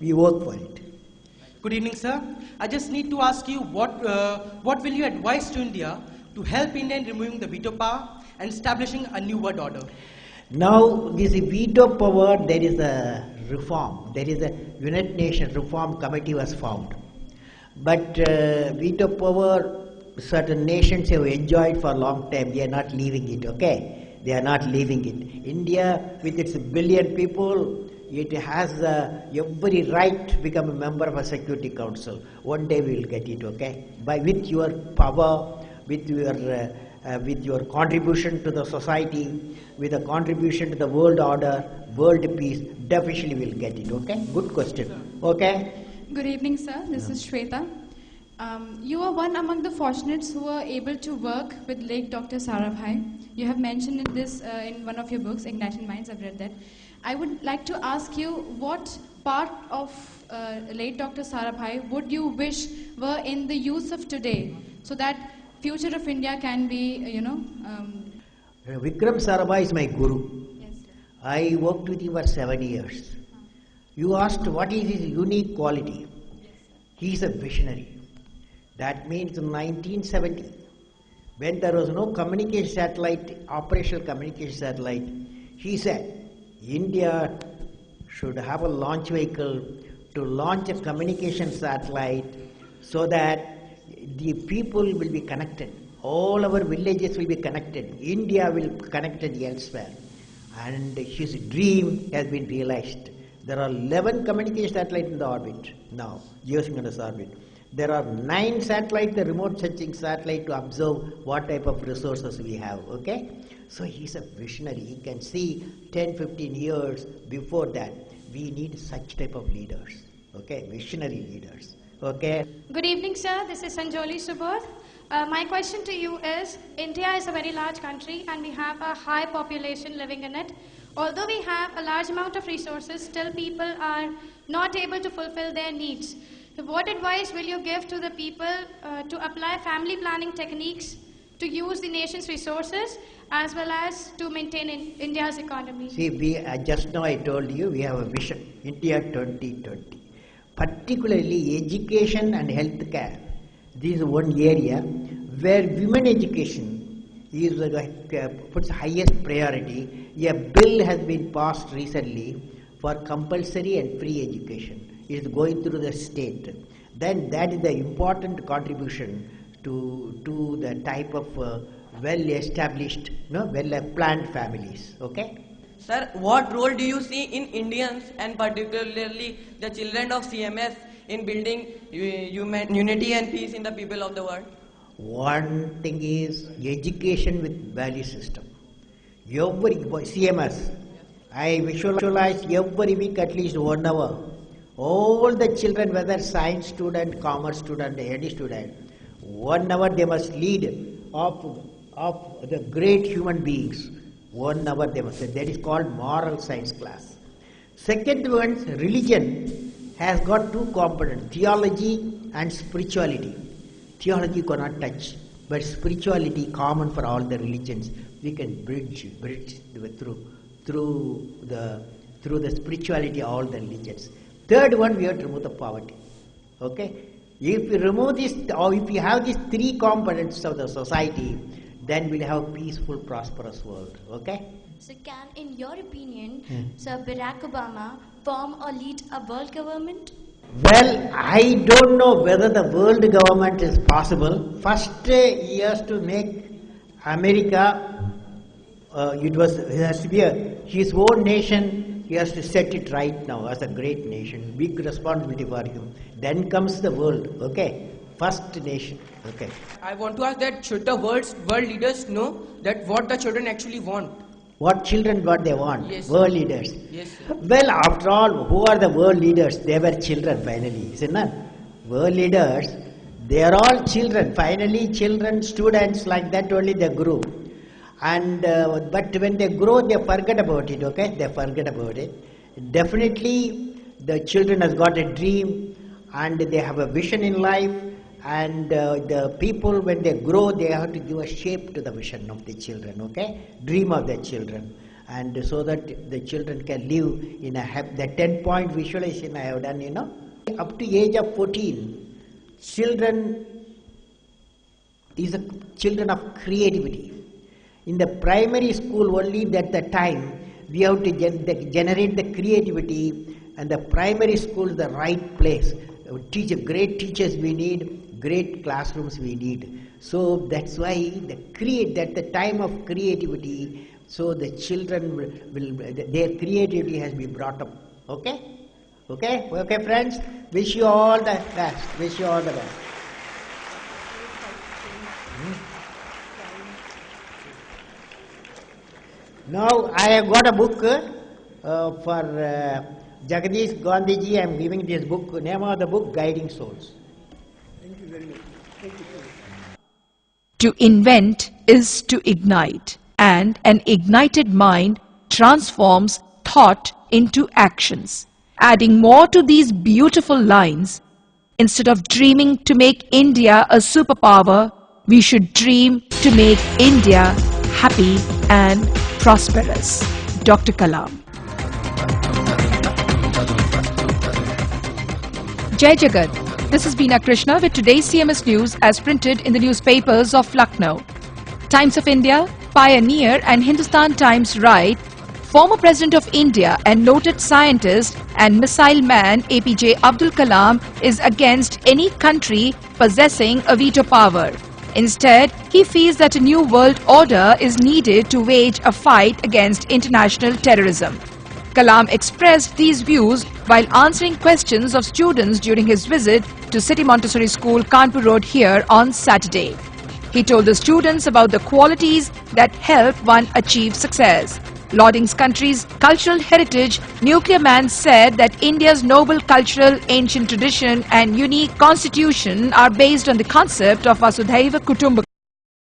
We work for it. Good evening, sir. I just need to ask you what will you advise to India to help India in removing the veto power and establishing a new world order? Now, this veto power, there is a reform. There is a United Nations Reform Committee was formed. But veto power, certain nations have enjoyed for a long time. They are not leaving it, okay? They are not leaving it. India, with its billion people, it has every right to become a member of a Security Council. One day we will get it, okay? With your power, with your contribution to the society, with a contribution to the world order, world peace, definitely we will get it, okay? Good question, okay? Good evening, sir. This is Shweta. You are one among the fortunates who were able to work with late Dr. Sarabhai. You have mentioned this in one of your books, Igniting Minds. I've read that. I would like to ask you what part of late Dr. Sarabhai would you wish were in the youth of today so that future of India can be, Vikram Sarabhai is my guru. Yes, sir. I worked with him for 7 years. You asked what is his unique quality. Yes, sir. He is a visionary. That means in 1970, when there was no communication satellite, operational communication satellite, he said, India should have a launch vehicle to launch a communication satellite so that the people will be connected. All our villages will be connected. India will be connected elsewhere. And his dream has been realized. There are 11 communication satellites in the orbit now, geosynchronous orbit. There are 9 satellites, the remote sensing satellite to observe what type of resources we have, okay? So he's a visionary. He can see 10, 15 years before that. We need such type of leaders, okay? Visionary leaders, okay? Good evening, sir. This is Sanjoli Subodh. My question to you is, India is a very large country and we have a high population living in it. Although we have a large amount of resources, still people are not able to fulfill their needs. So what advice will you give to the people to apply family planning techniques to use the nation's resources as well as to maintain India's economy? See, just now I told you we have a vision, India 2020. Particularly education and health care. This is one area where women education is puts highest priority. A bill has been passed recently for compulsory and free education. It is going through the state. Then that is the important contribution to the type of well-established, well-planned families. Okay. Sir, what role do you see in Indians and particularly the children of CMS in building unity and peace in the people of the world? One thing is education with value system. Every CMS, I visualize every week at least 1 hour. All the children, whether science student, commerce student, any student, 1 hour they must lead of the great human beings. 1 hour they must. That is called moral science class. Second one, religion has got 2 components, theology and spirituality. Theology you cannot touch, but spirituality common for all the religions. We can bridge through the spirituality all the religions. Third one, we have to remove the poverty. Okay? If we remove this, or if we have these 3 components of the society, then we'll have a peaceful, prosperous world. Okay? So can, in your opinion, Sir Barack Obama form or lead a world government? Well, I don't know whether the world government is possible. First, he has to make America, it has to be his own nation. He has to set it right now as a great nation. Big responsibility for him. Then comes the world. Okay, first nation. Okay. I want to ask that should the world leaders know that what the children actually want? What children, what they want? Yes, world leaders. Yes, sir. Well, after all, who are the world leaders? They were children finally, is it not? World leaders, they are all children. Finally, children, students, like that only they grew. And but when they grow, they forget about it. Okay, they forget about it. Definitely, the children has got a dream, and they have a vision in life. And the people, when they grow, they have to give a shape to the vision of the children. Okay, dream of the children. and so that the children can live in a the 10-point visualization I have done, Up to age of 14, children is the children of creativity. In the primary school only at the time, we have to generate the creativity, and the primary school is the right place. Great teachers we need, great classrooms we need. So that's why the time of creativity, so the children their creativity has been brought up. Okay, friends. Wish you all the best. Wish you all the best. Now I have got a book for Jagadish Gandhiji. I am giving this book. Name of the book, Guiding Souls. Thank you very much. Thank you. To invent is to ignite, and an ignited mind transforms thought into actions. Adding more to these beautiful lines, instead of dreaming to make India a superpower, we should dream to make India happy and prosperous. Dr. Kalam. Jai Jagat. This is Beena Krishna with today's CMS News as printed in the newspapers of Lucknow. Times of India, Pioneer and Hindustan Times write, former President of India and noted scientist and missile man APJ Abdul Kalam is against any country possessing a veto power. Instead, he feels that a new world order is needed to wage a fight against international terrorism. Kalam expressed these views while answering questions of students during his visit to City Montessori School, Kanpur Road here on Saturday. He told the students about the qualities that help one achieve success. Lauding his country's cultural heritage, Nuclear Man said that India's noble cultural, ancient tradition and unique constitution are based on the concept of Vasudhaiva Kutumbakam.